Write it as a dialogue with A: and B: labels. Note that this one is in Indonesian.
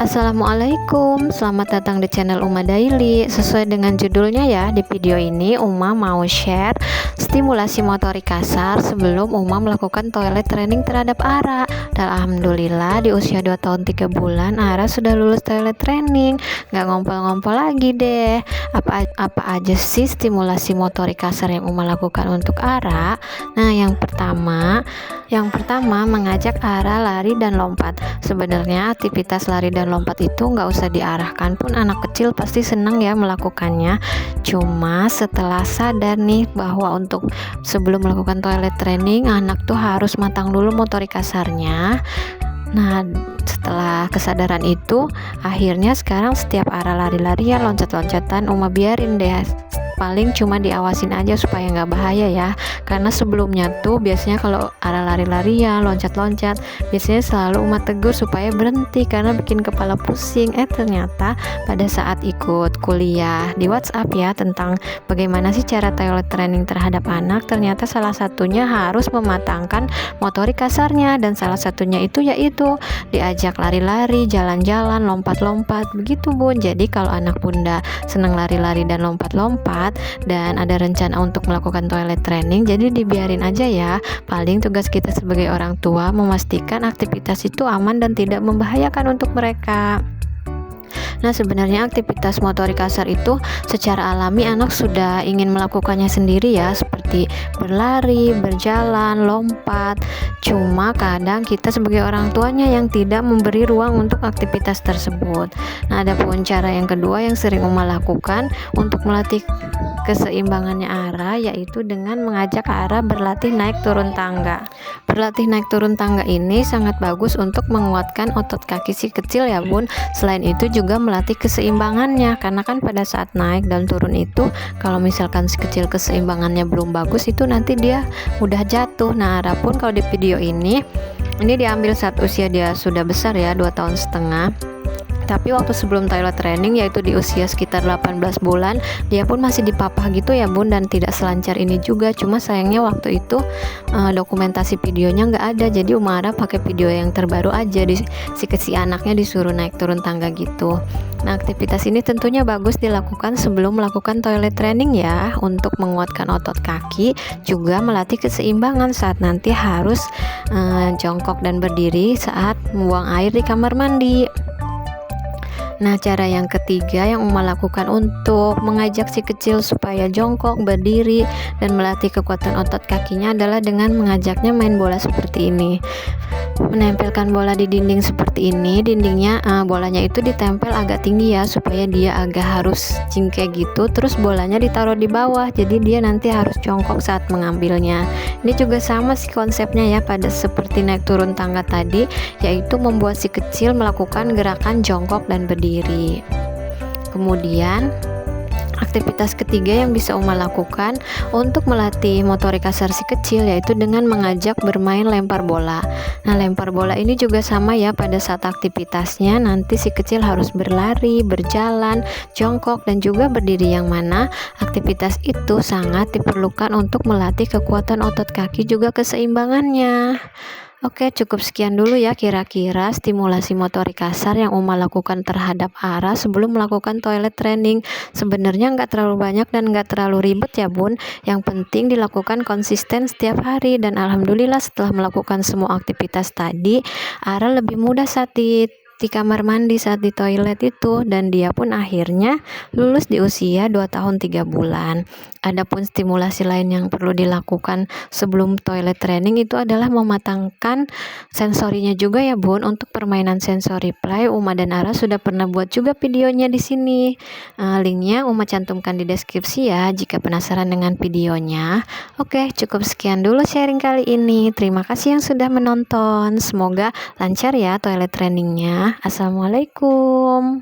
A: Assalamualaikum, selamat datang di channel Uma Daily. Sesuai dengan judulnya ya, di video ini Uma mau share stimulasi motorik kasar sebelum Uma melakukan toilet training terhadap Ara. Dan alhamdulillah di usia 2 tahun 3 bulan Ara sudah lulus toilet training. Gak ngompol-ngompol lagi deh. Apa aja sih stimulasi motorik kasar yang Uma lakukan untuk Ara? Nah, yang pertama mengajak Ara lari dan lompat. Sebenarnya aktivitas lari dan lompat itu nggak usah diarahkan pun anak kecil pasti senang ya melakukannya. Cuma setelah sadar nih bahwa untuk sebelum melakukan toilet training anak tuh harus matang dulu motorik kasarnya. Nah, setelah kesadaran itu akhirnya sekarang setiap Ara lari-lari ya loncat-loncatan Uma biarin deh, paling cuma diawasin aja supaya nggak bahaya ya. Karena sebelumnya tuh biasanya kalau Ara lari-lari ya loncat-loncat, biasanya selalu Uma tegur supaya berhenti karena bikin kepala pusing. Ternyata pada saat ikut kuliah di WhatsApp ya tentang bagaimana sih cara toilet training terhadap anak, ternyata salah satunya harus mematangkan motorik kasarnya, dan salah satunya itu yaitu diajak lari-lari, jalan-jalan, lompat-lompat begitu Bun. Jadi kalau anak bunda senang lari-lari dan lompat-lompat dan ada rencana untuk melakukan toilet training, jadi dibiarin aja ya. Paling tugas kita sebagai orang tua memastikan aktivitas itu aman dan tidak membahayakan untuk mereka. Nah, sebenarnya aktivitas motorik kasar itu secara alami anak sudah ingin melakukannya sendiri ya, seperti berlari, berjalan, lompat. Cuma kadang kita sebagai orang tuanya yang tidak memberi ruang untuk aktivitas tersebut. Nah, ada pun cara yang kedua yang sering Uma lakukan untuk melatih keseimbangannya Ara, yaitu dengan mengajak Ara berlatih naik turun tangga. Berlatih naik turun tangga ini sangat bagus untuk menguatkan otot kaki si kecil ya Bun. Selain itu juga melatih keseimbangannya, karena kan pada saat naik dan turun itu kalau misalkan si kecil keseimbangannya belum bagus itu nanti dia mudah jatuh. Nah, Ara pun kalau di video ini diambil saat usia dia sudah besar ya, 2 tahun setengah. Tapi waktu sebelum toilet training, yaitu di usia sekitar 18 bulan, dia pun masih dipapah gitu ya Bun, dan tidak selancar ini juga. Cuma sayangnya waktu itu dokumentasi videonya nggak ada, jadi Umara pakai video yang terbaru aja, si anaknya disuruh naik turun tangga gitu. Nah, aktivitas ini tentunya bagus dilakukan sebelum melakukan toilet training ya, untuk menguatkan otot kaki, juga melatih keseimbangan saat nanti harus jongkok dan berdiri saat membuang air di kamar mandi. Nah, cara yang ketiga yang Uma lakukan untuk mengajak si kecil supaya jongkok, berdiri, dan melatih kekuatan otot kakinya adalah dengan mengajaknya main bola seperti ini. Menempelkan bola di dinding seperti ini, dindingnya bolanya itu ditempel agak tinggi ya, supaya dia agak harus cingkeh gitu. Terus bolanya ditaruh di bawah, jadi dia nanti harus jongkok saat mengambilnya. Ini juga sama sih konsepnya ya, pada seperti naik turun tangga tadi, yaitu membuat si kecil melakukan gerakan jongkok dan berdiri. Kemudian aktivitas ketiga yang bisa Uma lakukan untuk melatih motorik kasar si kecil yaitu dengan mengajak bermain lempar bola. Nah, lempar bola ini juga sama ya, pada saat aktivitasnya nanti si kecil harus berlari, berjalan, jongkok, dan juga berdiri, yang mana aktivitas itu sangat diperlukan untuk melatih kekuatan otot kaki juga keseimbangannya. Oke, cukup sekian dulu ya kira-kira stimulasi motorik kasar yang Uma lakukan terhadap Ara sebelum melakukan toilet training. Sebenarnya nggak terlalu banyak dan nggak terlalu ribet ya Bun. Yang penting dilakukan konsisten setiap hari, dan alhamdulillah setelah melakukan semua aktivitas tadi, Ara lebih mudah saat di kamar mandi, saat di toilet itu, dan dia pun akhirnya lulus di usia 2 tahun 3 bulan. Adapun stimulasi lain yang perlu dilakukan sebelum toilet training itu adalah mematangkan sensorinya juga ya Bun. Untuk permainan sensori play, Uma dan Ara sudah pernah buat juga videonya di sini. Linknya Uma cantumkan di deskripsi ya jika penasaran dengan videonya. Oke, cukup sekian dulu sharing kali ini. Terima kasih yang sudah menonton. Semoga lancar ya toilet trainingnya. Assalamualaikum.